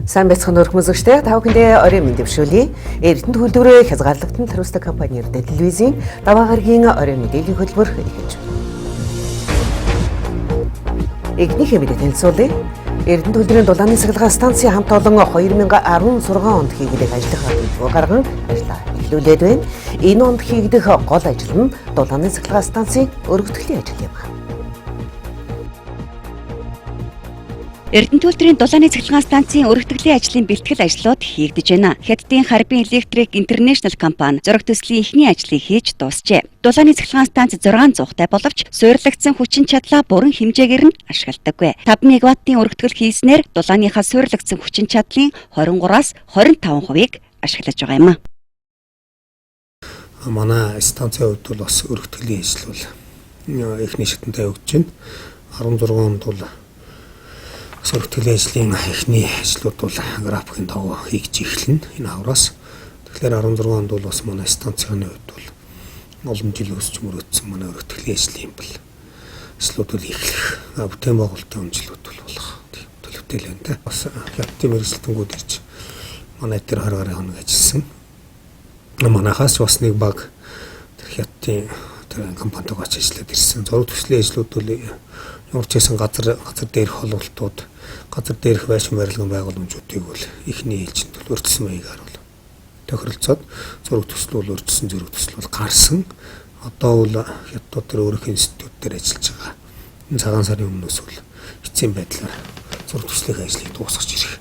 Сайн байцгаана уу хүмүүстээ та бүхэндээ орой мэнд дэвшүүлье. Эрдэнэт төлбөрөөр хязгаарлагдсан хариуцлага компани телевизийн даваа гарагийн орой мэдээллийн хөтөлбөр эхэлж байна. Игнийхээ мэдээ танилцуулъя. Эрдэнэт төлбөрийн дулааны цахилгаан станцын хамт олон 2016 онд хийгдэх ажлынхаа төлөвлөгөө гарган ажиллаа эхлүүлээд байна. Энэ онд хийгдэх гол ажил нь дулааны цахилгаан станцын өргөтгөлийн ажил юм. Эрдэнэт төлбөрийн дулааны цахилгаан станцын өргөтгөлийн ажлын бэлтгэл ажлууд хийгдэж байна. Хятадын Харбин Electric International компани зураг төслийн эхний ажлыг хийж дуусжээ. Дулааны цахилгаан станц 600-тай боловч суурилагдсан хүчин чадлаа бүрэн хэмжээгээр нь ашигладаггүй. 5 мегаваттын өргөтгөл хийснээр дулааныхаа суурилагдсан хүчин чадлын 23-аас 25%-ийг ашиглаж байгаа юм. Манай станцын хувьд бол бас өргөтгөлийн ажил бол эхний шатантай явагдаж байна. 16 онд бол өргөтгөлийн ажлын эхний ажлууд бол графикын дагуу хийгдэж эхэлнэ. Энэ авраас. Тэгэхээр 16 онд бол бас манай станцын хувьд бол олон жил өсч мөрөөдсөн манай өргөтгөлийн ажлын бол ажлууд бол эхлэх бүтээн байгуулалтын өмчлүүд бол болох төлөвтэй л байна. Бас хятадын мэргэжилтэнгүүд ирж манай дээр 20 гаруй хоног ажилласан. Манайхаас бас нэг баг хятадын компанитайгаа ажиллаад ирсэн. Зураг төслийн ажлууд бол ямар ч гэсэн газар дээрх холболтууд, газар дээрх байшин барилгын байгууламжуудыг бол эхний ээлжинд бол өртсөн маягаар бол тохиролцоод зураг төсөл бол өртсөн зураг төсөл бол гарсан. Одоо бол хятадууд төр өөрийнх институт дээр ажиллаж байгаа. Энэ цагаан сарын өмнөөс бол эцсийн байдлаар зураг төслийн ажлыг дуусгаж ирэх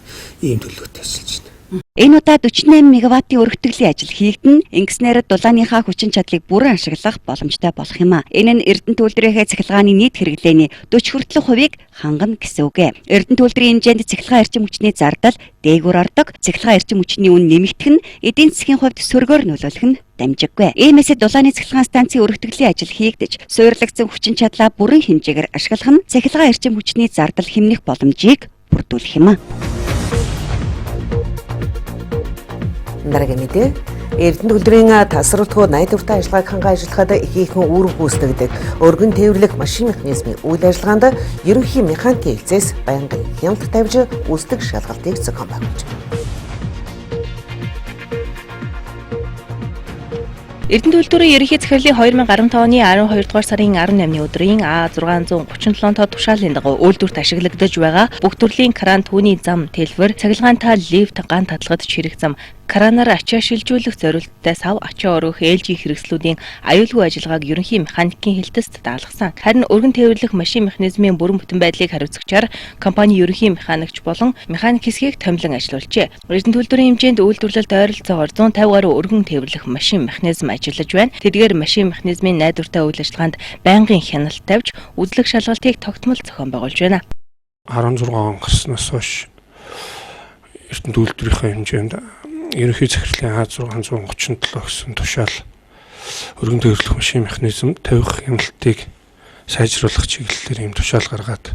ийм төлөвлөгөөтэй ажиллаж байна. Энэ удаа 48 мегаваттын өргөтгөлийн ажил хийгдэн ингэснээр дулааныхаа хүчин чадлыг бүрэн ашиглах боломжтой болох юм а. Энэ нь Эрдэнэт төлбөрийнхээ цахилгааны нийт хэрэглээний 40 хүртэлх хувийг хангана гэсэн үг. Эрдэнэт төлбөрийн хэмжээнд цахилгаан эрчим хүчний зардал дээгүүр ордог. Цахилгаан эрчим хүчний үн нэмэгдэх нь эдийн засгийн хувьд сөргөөр нөлөөлөх нь дамжиггүй. Иймээс дулааны цахилгаан станцын өргөтгөлийн ажил хийгдэж суурилагдсан хүчин чадлаа бүрэн хэмжээгээр ашиглах нь цахилгаан эрчим хүчний зардал хэмнэх боломжийг бүрдүүлэх юм а. Дараагийн мэдээ. Эрдэнэт төлбөрийн тасралтгүй найдвартай ажиллагааг ханган ажиллахад ихээхэн үүрэг гүйцэтгэдэг өргөн тээвэрлэх машин механизмын үйл ажиллагаанд ерөнхий механикийн хэлцээс байнгын хяналт тавьж үүсдэг шалгалтыг зохион байгуулж байна. Эрдэнэт төлбөрийн ерөнхий захирлын 2015 оны 12 дугаар сарын 18-ны өдрийн А637 тоо тушаалын дагуу үйлдвэрт ашиглагдаж байгаа бүх төрлийн кран түүний зам тэлбэр цахилгаантай лифт ганц татлагад чирэг зам кранаар ачаа шилжүүлэх зорилттой сав ачаа өргөх ээлжийн хэрэгслүүдийн аюулгүй ажиллагааг ерөнхий механикийн хэлтэст даалгасан. Харин өргөн тээвэрлэх машин механизмын бүрэн бүтэн байдлыг хариуцагчаар компани ерөнхий механикч болон механик хэсгийг томилон ажиллуулжээ. Эрдэнэт төлбөрийн хэмжээнд үйлдвэрлэлд ойролцоогоор 150 гаруй өргөн тээвэрлэх машин механизм ажиллаж байна. Тэдгээр машин механизмын найдвартай үйл ажиллагаанд байнгын хяналт тавьж үзлэг шалгалтыг тогтмол зохион байгуулж байна. 16 он гарснаас хойш Эрдэнэт төлбөрийнхээ хэмжээнд ерөнхий захирлын А637 гэсэн тушаал өргөн тээвэрлэх машин механизм тавих хяналтыг сайжруулах чиглэлээр ийм тушаал гаргаад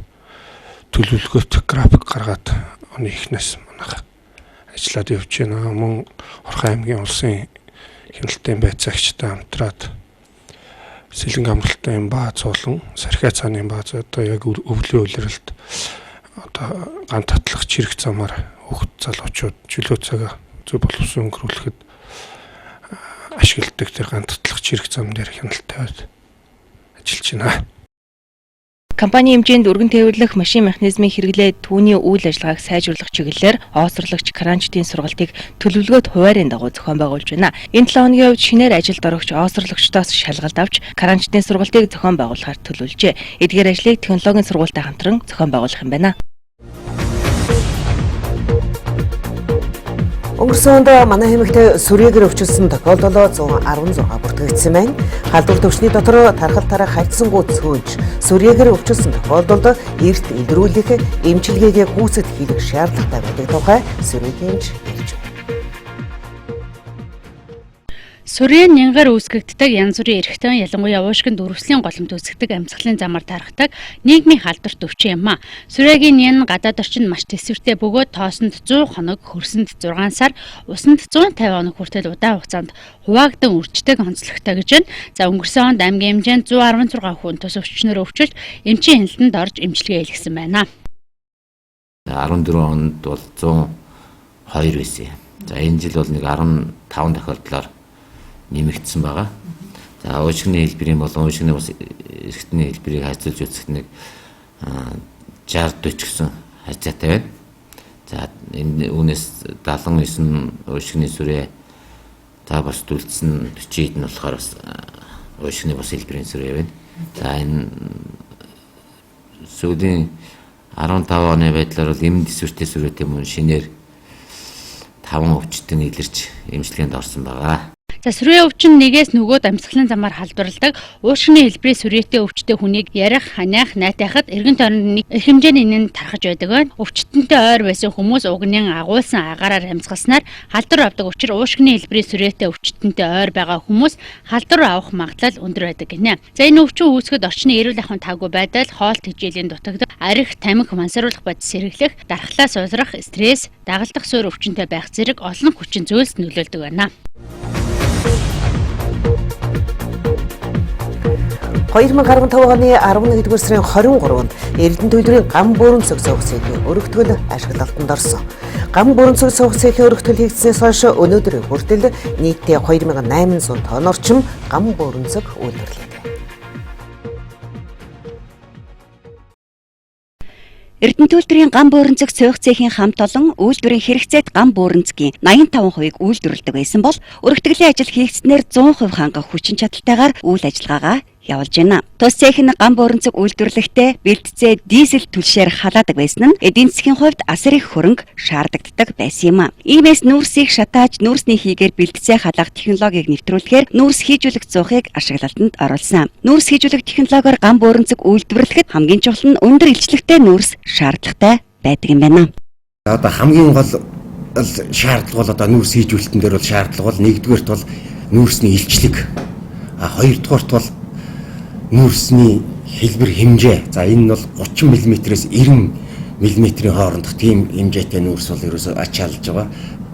төлөвлөгөөт график гаргаад оны эхнээс манайх ажиллаад явж байна. Мөн Орхон аймгийн улсын хяналтын байцаагчтай хамтраад сэлэнг амралтын бааз болон сархиа цааны бааз одоо яг өвлийн улиралд одоо ганц татлах чирэг замаар хөхт залуучууд чөлөө цагаа зөв боловсон өнгөрүүлэхэд ашигладаг тэр ганц татлах чирэг зам дээр хяналт тавиад ажиллаж байна. Компани хэмжээнд өргөн тээвэрлэх машин механизмын хэрэглээ түүний үйл ажиллагааг сайжруулах чиглэлээр оосорлагч кранчдын сургалтыг төлөвлөгөөт хуваарын дагуу зохион байгуулж байна. Энэ 7 хоногийн үед шинээр ажилд орогч оосорлагчдоос шалгалт авч кранчдын сургалтыг зохион байгуулахаар төлөвлөжээ. Эдгээр ажлыг технологийн сургуультай хамтран зохион байгуулах юм байна. Өнгөрсөн онд манай хэмэгт сүрээгээр өвчлсөн тохиолдол 116 бүртгэгдсэн байна. Халдвар төвчний дотор тархал тарах хайцсангууд цөөнж сүрээгээр өвчлсөн тохиолдолд эрт илрүүлэх эмчилгээгээ гүйцэд хийх шаардлагатай байдаг тухай сүрээгийнч хэлж байна. Сүрийн нянгаар үүсгэгддэг янз бүрийн эрхтэн ялангуяа уушгин дөрвслийн голомт үүсгдэг амьсгалын замаар тархдаг нийгмийн халдвар төвчин юм а. Сүрээгийн нян гадаад орчинд маш тэсвэртэй бөгөөд тоосонд 100 хоног, хөрсөнд 6 сар, усанд 150 хоног хүртэл удаан хугацаанд хуваагдсан үрждэг онцлогтой гэж байна. За өнгөрсөн онд аймгийн хэмжээнд 116 хүн тус өвчнөр өвчлөлт эмчийн хяналтанд орж эмчилгээ хийлгэсэн байна. 14 онд бол 2 байсан. За энэ жил бол нэг 15 тохиолдлоор нэмэгдсэн байгаа. За уушгины хэлбэрийн болон уушгины бас эрхтний хэлбэрийг хайцуулж үзэхэд нэг 60-40 гэсэн хажаатай байна. За энэ үүнээс 79 уушгины сүрээ та бас дүлцсэн 40-д нь болохоор бас уушгины бас хэлбэрийн сүрээ байна. За энэ сүүлийн 15 оны байдлаар бол эмэн төсвөртэй сүрээтэй мөн шинээр 5 өвчтөн илэрч эмчилгээнд орсон байгаа. За сүрээ өвчин нэгээс нөгөөд амьсгалын замаар халдварладаг уушгины хэлбэрийн сүрээтэй өвчтэй хүнийг ярих, ханиах, найтайхад эргэн тойронд нэг их хэмжээний нэн тархаж байдаг байна. Өвчтөнтэй ойр байсан хүмүүс угнын агуулсан агаараар амьсгалснаар халдвар авдаг учраас уушгины хэлбэрийн сүрээтэй өвчтөнтэй ойр байгаа хүмүүс халдвар авах магадлал өндөр байдаг гинэ. За энэ өвчин үүсгэд орчны эрүүл ахуйн таагүй байдал, хоолт хичээлийн дутагдал, арх, тамхи, мансаруулах бодис сэргэлэх, дархлаас узрах, стресс, дагалдах суурь өвчнөд байх зэрэг олон хүчин зүйлс нөлөөлдөг байна. 2015 оны 11-р сарын 23-нд Эрдэнэ төлөвийн гам бууран цог сувх цэхийн өргөтгөл ашиглалтанд орсон. Гам бууран цог сувх цэхийн өргөтгөл хийгдснээс хойш өнөөдөр хүртэл нийтдээ 2800 тонн орчим гам бууран цог үйлдвэрлэдэг. Эрдэнэ төлөвийн гам бууранцэг цойх цэхийн хамт олон үйлдвэрийн хэрэгцээт гам бууранцгийн 85% үйлдвэрлэдэг байсан бол өргөтгөлийн ажил хийгдснээр 100% хангах хүчин чадалтайгаар үйл ажиллагаагаа явуулж байна. Тус цэх нь гам бууранцэг үйлдвэрлэхдээ бэлтцээ дизель түлшээр халаадаг байсан нь эдийн засгийн хувьд асар их хөрөнгө шаарддаг байсан юм а. Иймээс нүүрсийг шатааж нүүрсний хийгээр бэлтцээ халаах технологиг нэвтрүүлэхээр нүүрс хийжүүлэх зуухыг ашиглалтанд оруулсан. Нүүрс хийжүүлэх технологиор гам бууранцэг үйлдвэрлэхэд хамгийн чухал нь өндөр илчлэгтэй нүүрс шаардлагатай байдаг юм байна. Одоо хамгийн гол шаардлага бол одоо нүүрс хийжүүлэлтэн дээр бол шаардлага бол нэгдүгээрт бол нүүрсний илчлэг, хоёрдугаарт бол нүүрсний хэлбэр хэмжээ. За энэ нь бол 30 мм-ээс 90 мм-ийн хоорондох тийм хэмжээтэй нүүрс бол ерөөсөө ачаалж байгаа.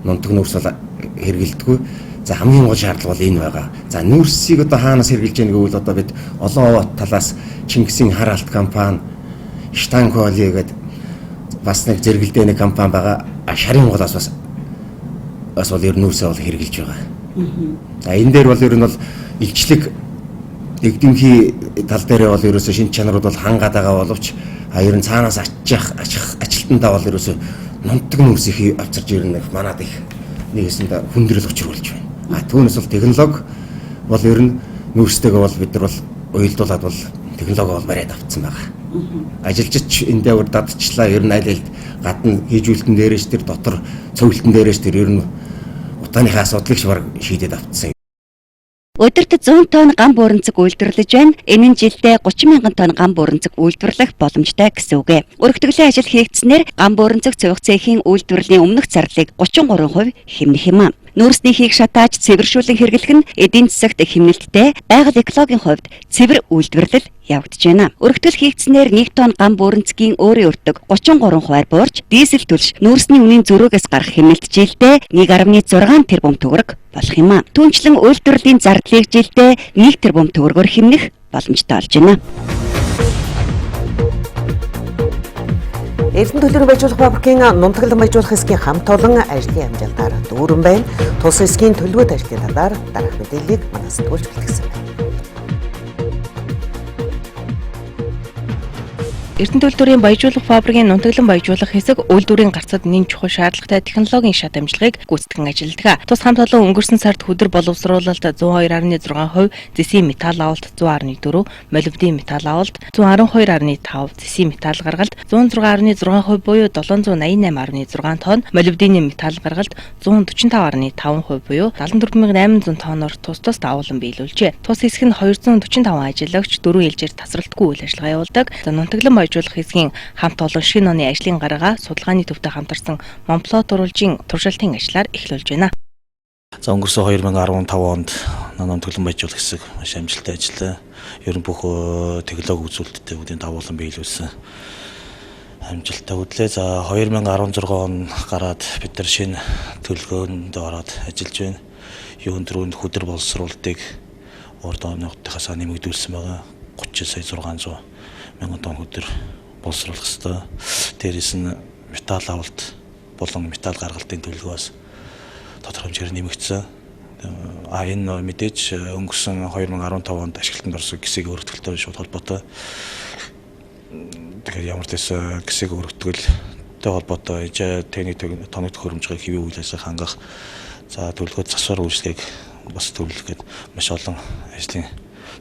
Нунтаг нүүрс бол хэрэгэлдэггүй. За хамгийн гол шаардлага бол энэ байгаа. За нүүрсийг одоо хаанаас хэрэгжилж яах гэвэл одоо бид олон овоо талаас Чингисийн хараалт компани, Штанколи гэдэг бас нэг зэрэгэлдээ нэг компани байгаа. Шарын голоос бас бол ер нь нүүрсээ бол хэрэгжилж байгаа. За энэ дээр бол ер нь бол илчлэг Эгдэмхий тал дээр бол ерөөсөө шинж чанарууд бол хангаад байгаа боловч ер нь цаанаас ажилтнаа бол ерөөсөө нунтаг нүүрсийг авчирж ирнэ манад их нэгэсэнд хүндрэл учруулж байна. Түүнээс бол технологи бол ер нь нүүрстэйгээ бол бид нар бол уялдуулаад бол технологи бол бариад авцсан байгаа. Ажилчид энэ дээр дадчлаа ер нь аль гадна хийжүүлэлтэн дээрээс тэр дотор цөвлөлтөн дээрээс тэр ер нь утааныхаа асуудлыг баг шийдээд авцсан. Өдөрт 100 тонн гам бууранцэг үйлдвэрлэж байна. Энэ нь жилдээ 30 мянган тонн гам бууранцэг үйлдвэрлэх боломжтой гэсэн үг. Өргөтгөлийн ажил хийгдснээр гам бууранцэг цойх цэхийн үйлдвэрлэлийн өмнөх зарлыг 33% хэмнэх юм а. Нүүрсний хийг шатааж цэвэршүүлэн хэрэглэх нь эдийн засагт хэмнэлттэй, байгаль экологийн хувьд цэвэр үйлдвэрлэл явагдаж байна. Өргөтгөл хийгдснээр 1 тонн гам бууранцгийн өөрийн өртөг 33 хувиар буурч, дизель түлш нүүрсний үнийн зөрүүгээс гарах хэмнэлт жилдээ 1.6 тэрбум төгрөг болох юм а. Түүнчлэн үйлдвэрлэлийн зардлыг жилдээ 1 тэрбум төгрөгөөр хэмнэх боломжтой болж байна. Эрдэнэ төлөвийн баяжуулах фабрикийн нунтаглан баяжуулах хэсгийн хамт олон ажлын амжилтаар дүүрэн байна. Тус хэсгийн төлөвөт ажлын талаар дараах мэдээллийг манаас туулж бэлтгэсэн байна. Эрдэнэ төлөвийн баяжуулах фабрикийн нунтаглан баяжуулах хэсэг үйлдвэрийн гарцад нэн чухал шаардлагатай технологийн шат амжилгыг гүйцэтгэн ажилладаг. Тус хамт олон өнгөрсөн сард хөдөр боловсруулалт 102.6%, зэсийн металл авалт 100.4%, молибден металл авалт 112.5%, зэсийн металл гаргалт 106.6% буюу 788.6 тонн, молибдений металл гаргалт 145.5% буюу 74800 тонноор тус давуулан биелүүлжээ. Тус хэсэг нь 245 ажиллагч 4 ээлжээр тасралтгүй үйл ажиллагаа явуулдаг. Нунтаглан баяжуулах хэсгийн хамт олон шинэ оны ажлын гараага судалгааны төвтэй хамтарсан Монплот уралжийн туршилтын ажлаар эхлүүлж байна. За өнгөрсөн 2015 онд нунтаглан баяжуулах хэсэг маш амжилттай ажиллаа. Ер нь бүх технологи үзүүлэлттэй үүдийн давуулан биелүүлсэн. Амжилттай хөдлөө. За 2016 он гараад бид нар шинэ төлөвлөгөөнд ороод ажиллаж байна. Юунд дөрөнд хөдөр боловсруулалтыг урд оныхоос нэмэгдүүлсэн байгаа. 30 сая 600 мянган тонн хөдөр боловсруулах ёстой. Дээрээс нь металл авалт болон металл гаргалтын төлөвлөгөөс тодорхой хэмжээгээр нэмэгдсэн. Энэ мэдээж өнгөрсөн 2015 онд ашиглалтанд орсон гисэг өргөтгөлтэй шууд холбоотой. Тэгэхээр ямар ч гисэг өргөтгөлтэй холбоотой техник тоног төхөөрөмжийг хэвийн үйл ажиллагааг хангах, за төлөвлөгөө засвар үйлчлэгийг бас төлөвлөхөд маш олон ажлын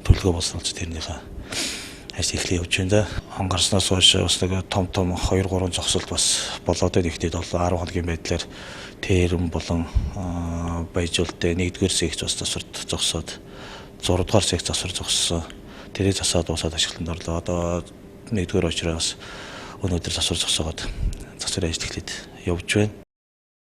төлөвлөгөө болсноос тэрнийхээ ажил эхлэх явж байна. Ангарснаас хойш бас нэг том 2-3 зогсолт бас болоод ихтэй 10 хоногийн байдлаар тэрэн болон баяжуулалтын 1-р секц бас засварт зогсоод 6-р секц засвар зогссон. Тэрийг засаад дуусаад ашиглалтанд орлоо. Одоо 1-р очроос өнөөдөр засвар зогсоод засварын ажил эхлээд явж байна.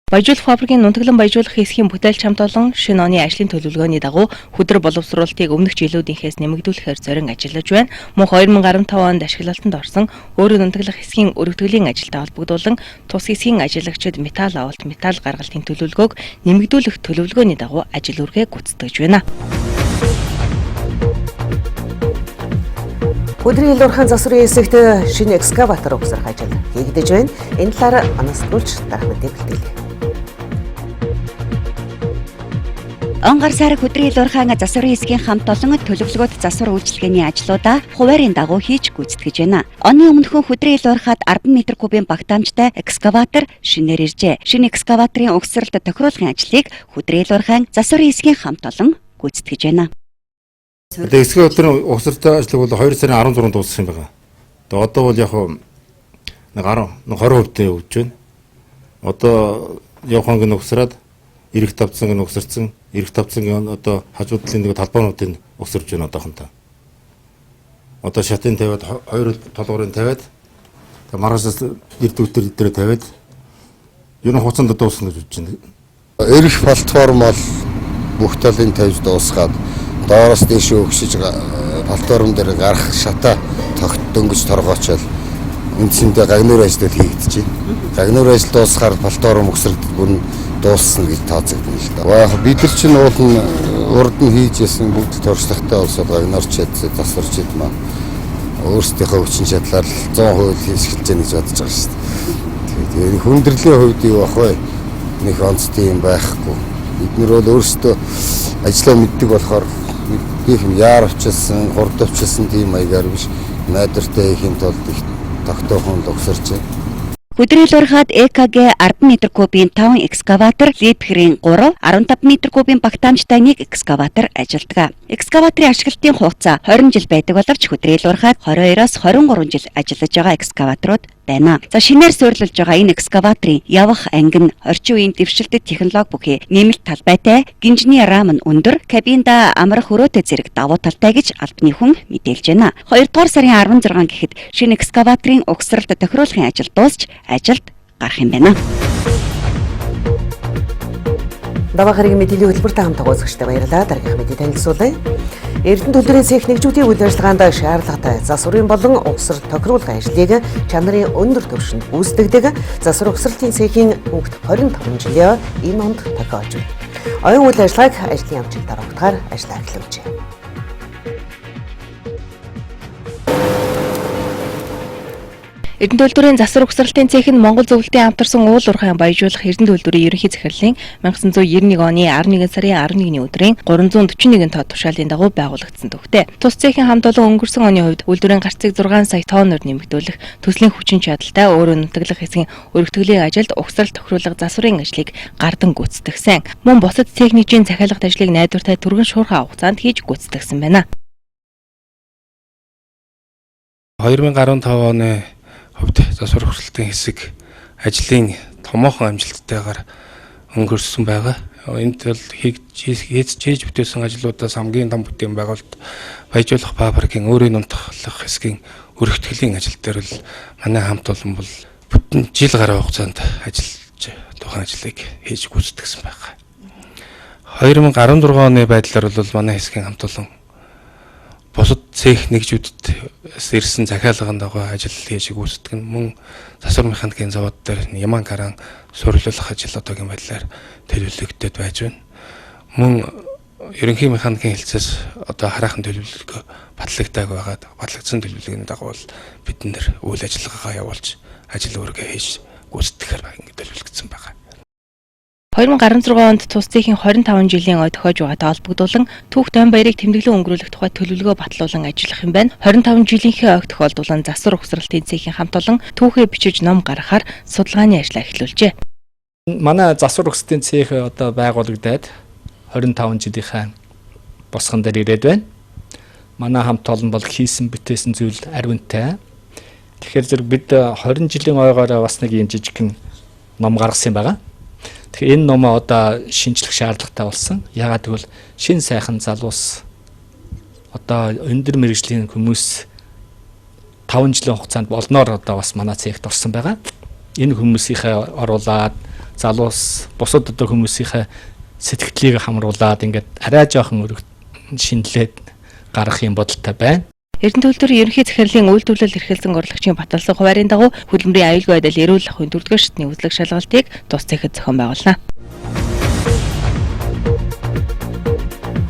Баяжуулах фабрикийн нунтаглан баяжуулах хэсгийн бүтээлч хамт олон шинэ оны ажлын төлөвлөгөөний дагуу хөдөр боловсруулалтыг өмнөх жилүүдийнхээс нэмэгдүүлэхээр зорин ажиллаж байна. Мөн 2015 онд ашиглалтанд орсон өөрөө нунтаглах хэсгийн өргөтгөлийн ажилтай холбогдуулан тус хэсгийн ажиллагчид металл авалт, металл гаргалтын төлөвлөгөөг нэмэгдүүлэх төлөвлөгөөний дагуу ажил үргээ гүйцэтгэж байна. Өдрийн илуурхаан засварын хэсэгт шинэ экскаватор угсрах ажил хийгдэж байна. Энэ талаар анхааруулж дарах мэдээ бэлтгэлээ. Он гар сар хөдрийн илуурхаан засварын хэсгийн хамт олон төлөвлөгөөт засвар үйлчилгээний ажлуудаа хуваарийн дагуу хийж гүйцэтгэж байна. Оны өмнөхөн хөдрийн илуурхаад 10 м3 багтаамжтай экскаватор шинээр иржээ. Шинэ экскаваторын угсралт тохируулахын ажлыг хөдрийн илуурхаан засварын хэсгийн хамт олон гүйцэтгэж байна. Одоо экскаваторын угсралтай ажлыг бол 2 сарын 16-нд дууссан юм байна. Одоо бол яг нэг 20% явж байна. Одоо явах хоног угсраад эрэх тавцанг угсарсан, эрэх тавцангийн одоо хажуудлын нэг талбайнуудыг угсарж байна одоохондоо. Одоо шатын тавиад 2 толгорын тавиад маргаашаас эрдүүлтэр дээр тавиад ер нь хуцанд дуусна гэж бодож байна. Эрэх платформ бол бүх талын тавьж дуусгаад доороос дэш өгсөж платформ дээр гарах шатаа дөнгөж торгоочвол үндсэндээ гагнуур ажлууд хийгдэж байна. Гагнуур ажил дуусахаар платформ угсралт бүр дуусна гэж тооцогдно л да. Бид нар чинь урд нь хийж ясан бүгд туршлагатай болсод гагнуурч засварч идмаа. Өөрсдийнхөө хүчин чадлаар 100% хийсгэлж яах гэж бодож байгаа шүү дээ. Тэгээд хүндрлийн хувьд юу ах вэ? Нэг онцтой юм байхгүй. Бид нар бол өөрсдөө ажлаа мэддэг болохоор их юм яарвчилсан, хурдвчилсан тийм маягаар биш. Найдвартай хийх тулд их тогтоохон угсарч байна. Хөдрийн илуурхаад ЭКГ 10 м3-ийн 5 экскаватор, липхрийн 3, 15 м3-ийн багтаамжтай 1 экскаватор ажилладаг. Экскаваторын ашиглалтын хугацаа 20 жил байдаг боловч хөдрийн илуурхаад 22-оос 23 жил ажиллаж байгаа экскаваторууд байна. За шинээр суурилж байгаа энэ экскаваторын явах анги нь орчин үеийн дэвшилтэт технологи бүхий нэмэлт талбайтай, гинжний рам нь өндөр, кабинда амрах өрөөтэй зэрэг давуу талтай гэж албаны хүн мэдээлж байна. 2 дугаар сарын 16 гэхэд шинэ экскаваторын угсралт тохируулахын ажил дуусч ажилд гарах юм байна. Даваа мэдээллийн хөтөлбөртэй хамт тогтоогчтой баярлалаа. Дараагийнх мэдээ танилцуулъя. Эрдэнэ төлөвлөрийн цех нэгжүүдийн үйл ажиллагаанд шаардлагатай засварын болон угсрал тохируулах ажлыг чанарын өндөр түвшинд гүйцэтгэдэг засвар угсралтын цехийн бүгд 25 жилийн энэ онд тохиолж байна. Оюун үйл ажиллагааг ажлын амжилтаар огтхоор ажиллаа эхлүүлжээ. Эрдэнэ төлөвлөрийн засвар угсралтын цех нь Монгол зөвлөлтийн хамтарсан уул уурхайн баяжуулах Эрдэнэ төлөвлөрийн ерөнхий захирлын 1991 оны 11 сарын 11-ний өдрийн 341 тоо тушаалын дагуу байгуулагдсан төвхтэй. Тус цехийн хамт олон өнгөрсөн оны хувьд үйлдвэрийн гарцыг 6 сая тонноор нэмэгдүүлэх, төслийн хүчин чадалтай өөрөө нутаглах хэсгийн өргөтгөлийн ажилд угсрал тохируулах засварын ажлыг гардан гүйцэтгэсэн. Мөн бусад техникийн захиалгат ажлыг найдвартай түргэн шуурхай хугацаанд хийж гүйцэтгэсэн байна. 2015 оны хувьд засвар угсралтын хэсэг ажлын томоохон амжилттайгаар өнгөрсөн байгаа. Энд бол хийж бүтээсэн ажлуудаас хамгийн том бүтээн байгуулалт баяжуулах фабрикийн өөрийн нутаглах хэсгийн өргөтгөлийн ажил дээр л манай хамт олон бол бүтэн жил гаруй хугацаанд ажиллаж тухайн ажлыг хийж гүйцэтгсэн байгаа. 2016 оны байдлаар бол манай хэсгийн хамт олон бусад цех нэгжүүдэд ирсэн захиалгын дагуу ажил хийж гүйцэтгэн мөн засвар механикийн завод дээр Яман каран суурилуулах ажил одоогийн байдлаар төлөвлөгдөд байж байна. Мөн ерөнхий механикийн хэлцээс одоо хараахан төлөвлөгөө батлагддаг байгаад батлагдсан төлөвлөгөөний дагуу бид нэр үйл ажиллагаагаа явуулж ажил үүргээ хийж гүйцэтгэхээр ингээд төлөвлөгдсөн байгаа. 2016 онд тус цэхийн 25 жилийн ой тохиож байгаатай холбогдуулан Түүх Дон баярыг тэмдэглэн өнгөрүүлэх тухай төлөвлөгөө батлуулан ажиллах юм байна. 25 жилийнхээ ойг тохиолдуулан засвар угсралтын цэхийн хамт олон түүхээ бичиж ном гаргахаар судалгааны ажлаа эхлүүлжээ. Манай засвар угсралтын цэх одоо байгуулагдаад 25 жилийнхаа босгон дээр ирээд байна. Манай хамт олон бол хийсэн бүтээсэн зүйл ариунтай. Тэгэхээр зэрэг бид 20 жилийн ойгоор бас нэг юм жижигхэн ном гаргасан юм байгаа. Тэгэхээр энэ номоо одоо шинжлэх шаардлагатай болсон. Ягаад гэвэл шин сайхан залуус одоо өндөр мэргэжлийн хүмүүс 5 жилийн хугацаанд болноор одоо бас манай цэгт орсон байгаа. Энэ хүмүүсийнхээ оруулаад залуус бусад одоо хүмүүсийнхээ сэтгэлийг хамруулад ингээд арай жоохон шинэлээд гарах юм бодолтой байна. Эрдэнэ төлөвлөрийн ерөнхий захирлын үйлдвэрлэл эрхэлзэн урлагчийн баталсан хуваарийн дагуу хөдөлмөрийн аюулгүй байдал эрүүл ахуйн 4-р шатны үзлэг шалгалтыг тус цэхэд зохион байгуулна.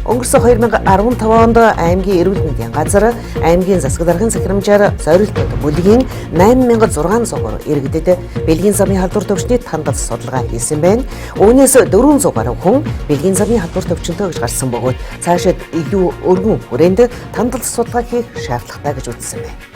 Өнгөрсөн 2015 онд аймгийн эрүүл мэндийн газар аймгийн засаг даргын захирамжаар зорилттой бүлгийн 8600-аар иргэдэд бэлгийн замын халдвар төвчний тандал судалгаа хийсэн байна. Үүнээс 400 гаруй хүн бэлгийн замын халдвар төвчөнтэй гэж гарсан бөгөөд цаашид илүү өргөн хүрээнд тандал судалгаа хийх шаардлагатай гэж үзсэн байна.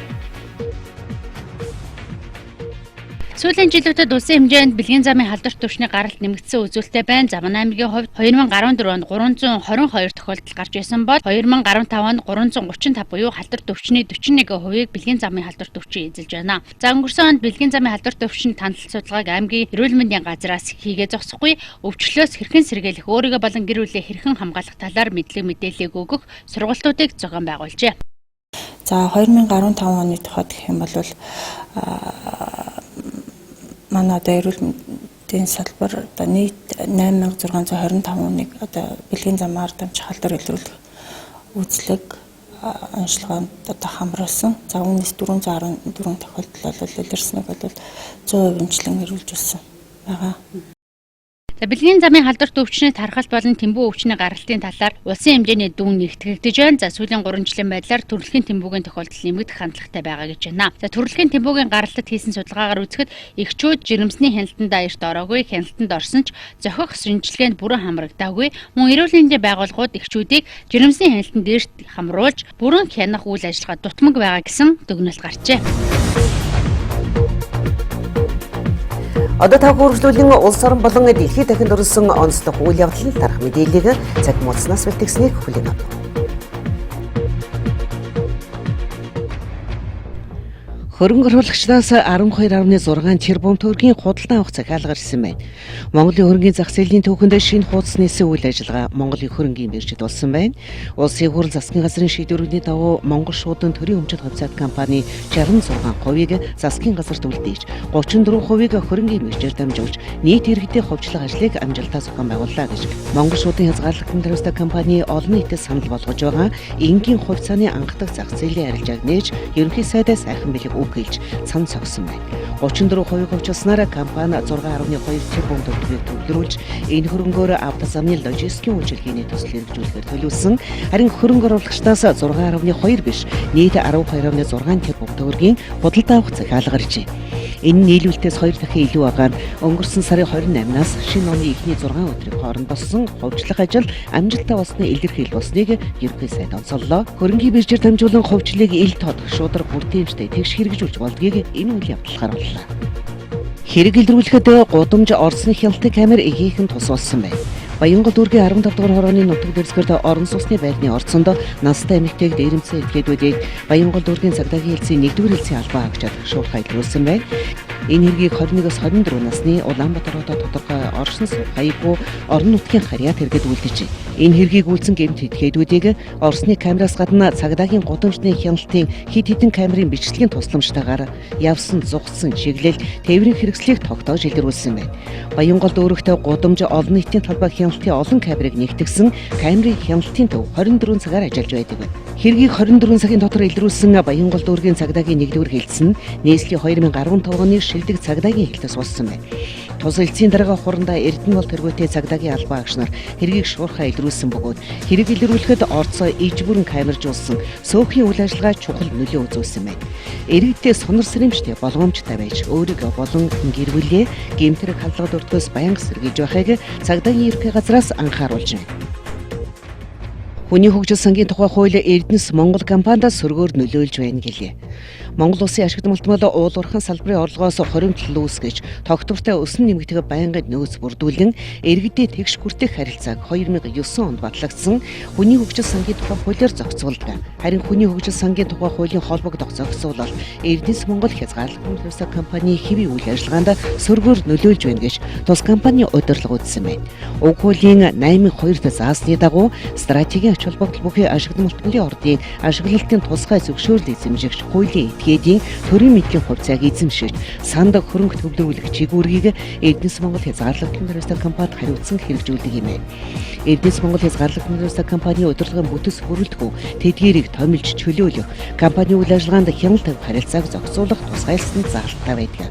Сүүлийн жилүүдэд улсын хэмжээнд бэлгийн замын халдвар төвчний гаралт нэмэгдсэн үзүүлэлттэй байна. Заман аймгийн хувьд 2014 онд 322 тохиолдол гарч байсан бол 2015 онд 335 буюу халдвар төвчний 41%-ийг бэлгийн замын халдвар төвчин эзэлж байна. За өнгөрсөн онд бэлгийн замын халдвар төвчний тандал судалгааг аймгийн эрүүл мэндийн газраас хийгээ зогсохгүй өвчлөөс хэрхэн сэргийлэх, өөрийгөө болон гэр бүлээ хэрхэн хамгаалах талаар мэдээлэл өгөх сургалтуудыг зохион байгуулжээ. За 2015 оны тухайд гэх юм бол манай одоо эрүүл мэндийн салбар одоо нийт 8625 хүнийг одоо бэлгийн замаар дамжих халдвар илрүүлэх үйлчлэг онцлогоонд одоо хамруулсан. За үүнээс 414 тохиолдол бол илэрснийг бол 100% эмчлэн эрүүлж өгсөн байгаа. За бэлгийн замын халдвар төвчний тархалт болон тэмбүү өвчний гаралтын талаар улсын хэмжээний дүн нэгтгэгдэж байна. За сүүлийн 3 жилийн байдлаар төрөлхийн тэмбүүгийн тохиолдол нэмэгдэх хандлагатай байгаа гэж байна. За төрөлхийн тэмбүүгийн гаралтад хийсэн судалгаагаар үзэхэд эхчүүд жирэмсний хяналтанд эрт ороогүй, хяналтанд орсон ч зохих шинжилгээнд бүрэн хамрагдаагүй. Мөн эрүүл мэндийн байгууллагууд эхчүүдийг жирэмсний хяналтанд эрт хамруулж бүрэн хянах үйл ажиллагаа дутмаг байгаа гэсэн дүгнэлт гарчээ. Одоо та хүргэлэн улс орон болон дэлхийд дахинд өрсөн онцлог үйл явдлын тарах мэдээллийг цаг муудаснаас бэлтгэснийг хүлээн авна. Хөрөнгө оруулагчдаас 12.6 тэрбум төгрөгийн худалдан авах захиалга ирсэн байна. Монголын хөрөнгөний зах зээлийн түүхэнд шинэ хуудас нээсэн үйл ажиллагаа Монголын хөрөнгөний мэргэжид болсон байна. Улсын хурал засгийн газрын шийдвэрийн дагуу Монгол шуудан төрийн өмчит хувьцаат компани 66%-ийг засгийн газарт үлдээж, 34%-ийг хөрөнгөний мэргэжээр дамжуулж, нийт иргэдийн хувьчлах ажлыг амжилттай зохион байгууллаа гэж Монгол шуудын хязгаарлалтын даруйстай компани олон нийтэд санал болгож байгаа. Энгийн хувьцааны анх дахь зах зээлийн арилжааг нээж, ерөнхий сайдаа сайхан бэлэг гэлж цан цогсон байна. 34% хувьчилснаар компани 6.2 тэрбум төгрөгийг төвлөрүүлж, энэ хөрөнгөөр авто замны логистикийн үйлчилгээний төслийг хэрэгжүүлэхээр төлөвлөсөн. Харин хөрөнгө оруулагчдаас 6.2 биш, нийт 12.6 тэрбум төгрөгийн худалдан авах захиалга гарчээ. Энэ нийлүүлэлтээс 2 дахин илүү байгаа нь өнгөрсөн сарын 28-наас шинэ оны эхний 6 өдрийн хооронд болсон хувьчлах ажил амжилттай болсны илэрхийл болсныг ерөнхий сайд онцоллоо. Хөрөнгөний биржээр дамжуулан хувьчлалыг ил тод шударга бүртгэмжтэй тэгш хэрэгжүүлж болдгийг энэ үйл явдал харууллаа. Хэрэг илрүүлэхэд гудамж Оросны хяналтын камер ихээхэн тус болсон байна. Баянгол дүүргийн 15 дугаар хорооны нутаг дэвсгэрт орон сууцны байрны орцонд настай эмэгтэйг дээрэмцэн этгээдүүдийг Баянгол дүүргийн цагдаагийн хэлцээ 1-р хэлцээ албан хаагчид шуурхай илрүүлсэн байна. Энэ хэргийг 21-с 24 насны Улаанбаатар хотод тодорхой оршин суух хаяггүй орон нутгийн харьяат хэрэгэд үлдэжээ. Энэ хэргийг үйлцэн гэмт этгээдүүдийг Оросны камераас гадна цагдаагийн гудамжны хяналтын хэд хэдэн камерын бичлэгийн тусламжтайгаар явсан, зугцсан, чиглэл, тээврийн хэрэгслийг тогтоож илрүүлсэн байна. Баянгол дүүрэгт гудамж олон нийтийн талбай хяналтын олон камерыг нэгтгэсэн камерын хяналтын төв 24 цагаар ажиллаж байдаг. Хэргийг 24 цагийн дотор илрүүлсэн Баянгол дүүргийн цагдаагийн 1-р хэлтсэн нийслэлийн 2015 оны шилдэг цагдаагийн хэлтээс болсон байна. Тус элцийн дарга хурандаа Эрдэнэ бол тэргүүтээ цагдаагийн албан агш нар хэргийг шуурхаа илрүүлсэн бөгөөд хэрэг илрүүлэхэд орцоо иж бүрэн камержуулсан сөөхний үйл ажиллагаа чухал нөлөө үзүүлсэн байна. Иргэдээ сонор сэрэмжтэй болгоомжтой байж өөрийгөө болон гэр бүлээ гэмтэрэг хандлагад өртгөөс байнга сэргийж байхыг цагдаагийн ерхий газраас анхааруулж байна. Хүний хөгжил сангийн тухай хууль Эрдэнэс Монгол компаниас сөргөөр нөлөөлж байна гэлээ. Монгол улсын ашигт мултмал уулуурхан салбарын орлогоос хоримтлал үүсгэж тогтвортой өсөн нэмэгдэх байнгын нөөц бүрдүүлэн иргэдэд тэгш хүртэх харилцааг 2009 онд батлагдсан хүний хөгжил сангийн тухай хуулиар зохицуулдаг. Харин хүний хөгжил сангийн тухай хуулийн холбогдох зохицуул бол Эрдэнэс Монгол хязгаарлалтгүй хувьсаа компани хэвийн үйл ажиллагаанд сөргөөр нөлөөлж байна гэж тус компани удирлага үзсэн байна. Уг хуулийн 8-2-т заасны дагуу стратегийн ач холбогдол бүхий ашигт мултмалын ордын ашиглалтын тусгай зөвшөөрлийг эзэмшигч хуулийн этгээдийн төрийн мэдлийн хувьцааг эзэмшиж санд хөрөнгө төвлөрүүлэх чигүүргийг Эрдэнэс Монгол хязгаарлалтын хувьсаа компанид хариуцсан хэрэгжүүлдэг юм байна. Эрдэнэс Монгол хязгаарлалтын хувьсаа компани удирдлагын бүтэц бүрэлдэхүүн тэдгээрийг томилж чөлөөлөх компани үйл ажиллагаанд хяналт тавих харилцааг зохицуулах тусгайлсан заалттай байдаг.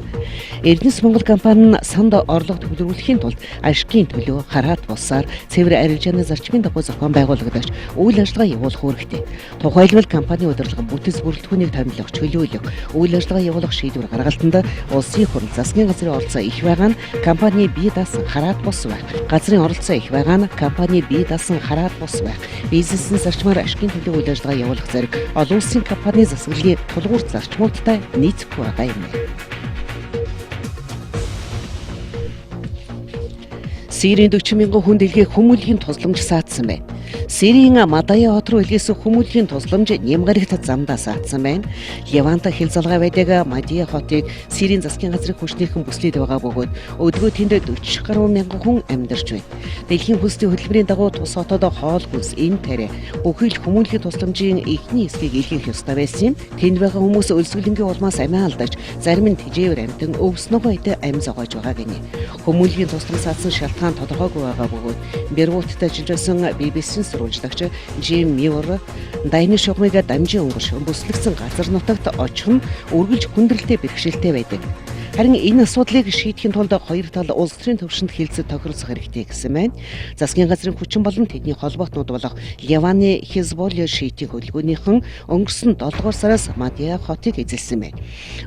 Эрдэнэс Монгол компани нь санд орлого төвлөрүүлэхийн тулд ашигын төлөө хараат бусаар цэвэр арилжааны зарчмын дагуу зохион байгуулагдаж үйл ажиллагаа явуулах үүрэгтэй. Тухайлбал компани удирдлага бүтэц бүрэлдэхүүнийг томилох, чөлөөлөх, үйл ажиллагаа явуулах шийдвэр гаргалтанд улсын хурал засгийн газрын оролцоо их байгаа нь компани бие даасан хараат бус байх. Газрын оролцоо их байгаа нь компани бие даасан хараат бус байх. Бизнесийн зарчмаар ашигын төлөө үйл ажиллагаа явуулах зэрэг олон улсын компани засаглалын тулгуур зарчмуудтай нийцэхгүй байгаа юм. Сирийн 40 мянган хүн дэлхийд хүмүүлийн тусламж саатсан байна. Сирийн Мадая хот руу илгээсэн хүмүүлийн тусламж Нямгарагт замдаа саатсан байна. Леванта хил залгаа байдаг Мадия хотыг Сирийн засгийн газрын хүчнийхэн бүслээд байгаа бөгөөд өдгөө тэнд 40 гаруй мянган хүн амьдарч байна. Дэлхийн хүнсний хөтөлбөрийн дагуу тус хотод хоол хүнс, эм тарэ бүхий л хүмүүлийн тусламжийн эхний хэсгийг илгээх ёстой байсан юм. Тэнд байгаа хүмүүс өлсгөлөнгийн улмаас амиа алдаж, зарим нь тэжээвэр амьтан өвснөгөө идэ амь зогоож байгаа гинэ. Хүмүүлийн тусламж саатсан шалтгаан тодорхойгүй байгаа бөгөөд Бермудтай жилжсэн BBC сурвалжлагч Жим Мюр дайны шугамыг дамжин өнгөрш бүслэгсэн газар нутагт очих нь үргэлж хүндрэлтэй бэрхшээлтэй байдаг. Харин энэ асуудлыг шийдэхин тулд хоёр тал улс төрийн төвшөнд хилцэж тохиролцох хэрэгтэй гэсэн байна. Засгийн газрын хүчин болон тэдний холбоотнууд болох Ливаны Хизболло шийтийн хөдөлгөөнийхэн өнгөрсөн 7 дугаар сараас Мадия хотыг эзэлсэн байна.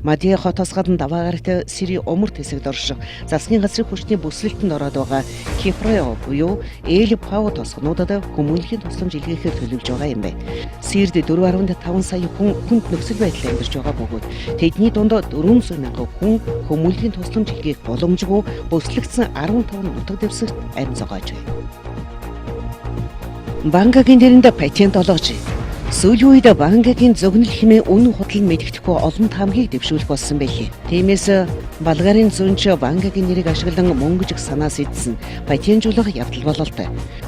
Мадия хотоос гадна даваа гарагт Сирийн умард хэсэгт орших засгийн газрын хүчний бүсэлтэнд ороод байгаа Кипро буюу Эл Пау тосгонуудад хүмүүнлэгийн тусламж илгээхээр төлөвлөж байгаа юм байна. Сирд 4.5 сая хүн хүнд нөхцөл байдал амьдарч байгаа бөгөөд тэдний дунд 400 мянган хүн хүмүүнлэгийн тусламж илгээх боломжгүй бүслэгдсэн 15 нутаг дэвсэгт амь зогоож байна. Бангагийн дэрэнд патент олгож сүүлийн үед Бангагийн зөгнөл хэмээн үнэн худал мэддэхгүй олон таамгийг дэвшүүлэх болсон байлээ. Тиймээс Болгарын зүүнч Бангагийн нэрийг ашиглан мөнгөжих санаа сэдсэн патентжуулах явдал бололтой.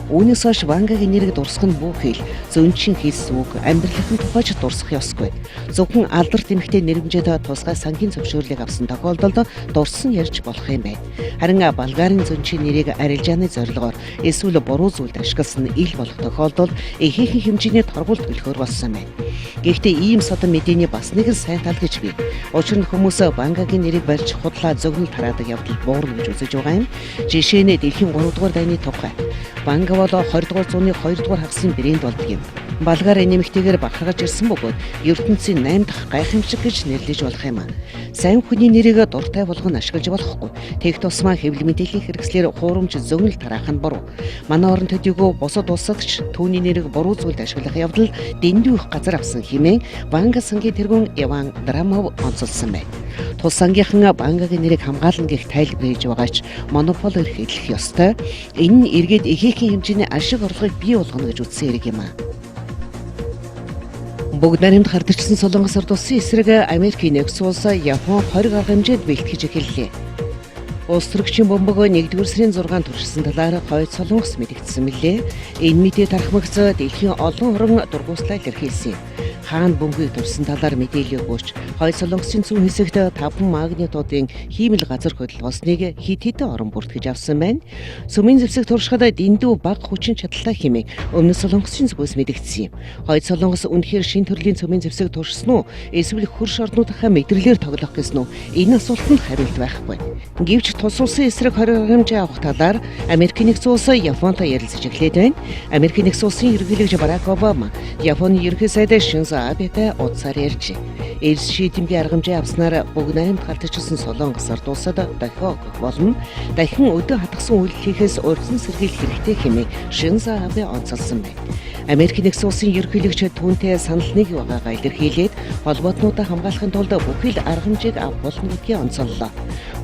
Үүнээс хойш Бангагийн нэрийг дурсах нь бүхэл зүүнчийн хэлсэн үг амьдралын тухайч дурсах ёсгүй. Зөвхөн алдарт эмэгтэй нэрмжээд тусгай сангийн зөвшөөрлийг авсан тохиолдолд дурсан ярьж болох юм байна. Харин Болгарын зүүнчийн нэрийг арилжааны зорилгоор эсвэл буруу зүйлд ашигласан ил болох тохиолдолд ихээхэн хэмжээний торгуулт төлөхөөр болсон байна. Гэхдээ ийм содон мэдээний бас нэгэн сайн тал гэж бий. Учир нь хүмүүс Бангагийн нэрийг барьж худлаа зөгнөл тараадаг явдал буурна гэж үзэж байгаа юм. Жишээ нь дэлхийн 3 дугаар дайны тухай. Банга бол 20 дугаар зууны 2 дугаар хагасын брэнд болдог юм. Болгар нэмэгтэйгээр бахархаж ирсэн бөгөөд ертөнцийн 8 дахь гайхамшиг гэж нэрлэж болох юм аа. Сайн хүний нэрийг дуртай болгон ашиглаж болохгүй. Тэг тусмаа хэвлэл мэдээллийн хэрэгслэр хуурамч зөгнөл тараах нь буруу. Манай орон төдийгөө бусад улсад ч түүний нэрийг буруу зүйлд ашиглах явдал дэндүү их газар авсан хэмээн Банга сангийн тэргүүн Иван Драмов онцолсон байна. Тус сангийнхан Бангагийн нэрийг хамгаална гэх тайлбар хийж байгаач монопол эрхэлэх ёстой. Энэ нь эргээд ихээхэн хэмжээний ашиг орлогыг бий болгоно гэж үзсэн хэрэг юм аа. Бүгд наримд хардчсан Солонгос ард улсын эсрэг Америкийн нэгдсэн улс Япон 20 гаруй хэмжээнд бэлтгэж эхэллээ. Улс төрөгчийн бомбог 1-р сарын 6-нд туршсан талаар хойд Солонгос мэдгдсэн мэлээ. Энэ мэдээ тархимагц дэлхийн олон орон дургуйслаа илэрхийлсэн. хаана бөмбөгийг дурсан талаар мэдээлэл өгөөч. Хойд Солонгосын зүүн хэсэгт 5 магнитуудын хиймэл газар хөдлөлгөөсныг хэд хэдэн орон бүртгэж авсан байна. Сүмийн зэвсэг туршихад дэндүү бага хүчин чадалтай хэмээн Өмнөд Солонгосын зүгээс мэдэгдсэн юм. Хойд Солонгос үнэхээр шин төрлийн сүмийн зэвсэг туршсан уу? Эсвэл хөрш орнуудынхаа мэдрэлээр тоглох гэсэн үү? Энэ асуултанд хариулт байхгүй. Гэвч тус улсын эсрэг хоригдмжээ авах талаар Америкийн нэгдсэн улс Японтой ярилцаж эхлээд байна. Америкийн нэгдсэн улсын ерөнхийлөгч Барак Обама Японы ерөнхий сайд Шинзо Абетай уулзаар ярьжээ. Эрс шийдэмгийн аргамжаа авснаар бүгд найрамд галтчихсан Солонгос ард улсад дахиад болно. Дахин өдөө хатгсан үйл хийхээс урьдчилан сэргийлэх хэрэгтэй хэмээн Шинзо Абе онцолсон байна. Америкийн нэгдсэн улсын ерөнхийлөгч түүнтэй санал нэг байгаагаа илэрхийлээд холбоотнуудаа хамгаалахын тулд бүхэл аргамжийг авах гэдгийг онцоллоо.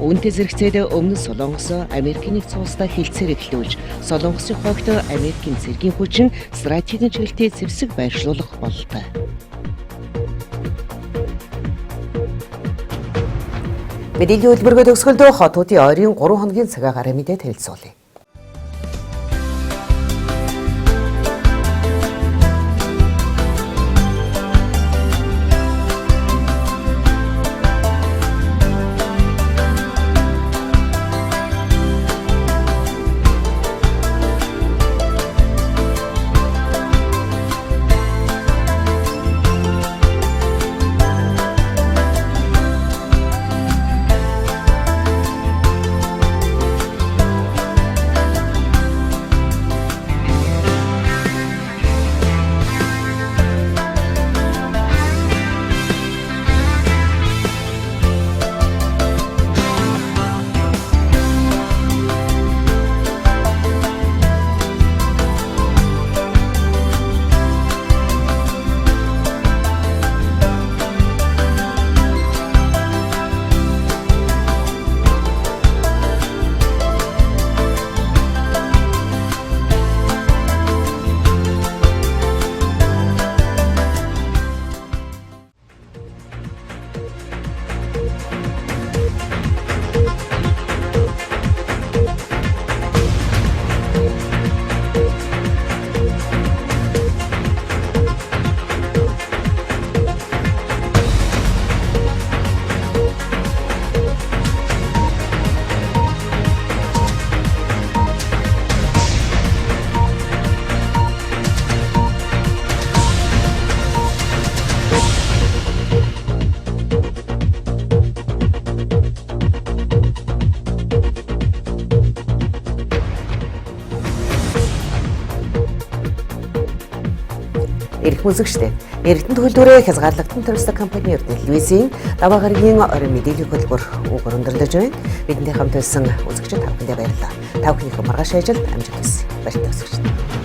Үүнтэй зэрэгцээд Өмнөд Солонгос Америкийн нэгдсэн улстай хилцээр эхлүүлж, Солонгосын хойгт Америкийн цэргийн хүчин стратегийн чиглэлтэй зэвсэг байршлуулах бололтой. Мэдээллийн хөтөлбөрөөр төгсгөлдөө хотуудын ойрын 3 хоногийн цагаа гараа мэдээ танилцуулъя. Ирэх үзэгчтэй. Эрдэнэ төлөвлөрөө хязгаарлагдсан туристик компани Телевизийн даваа гарагийн орон мэдээллийн хөтөлбөр уг өндөрлөж байна. Бидэнтэй хамт байсан үзэгчид та бүхэндээ баярлалаа. Та бүхний маргааш ажилд амжилт хүсье. Баярлалаа үзэгчид.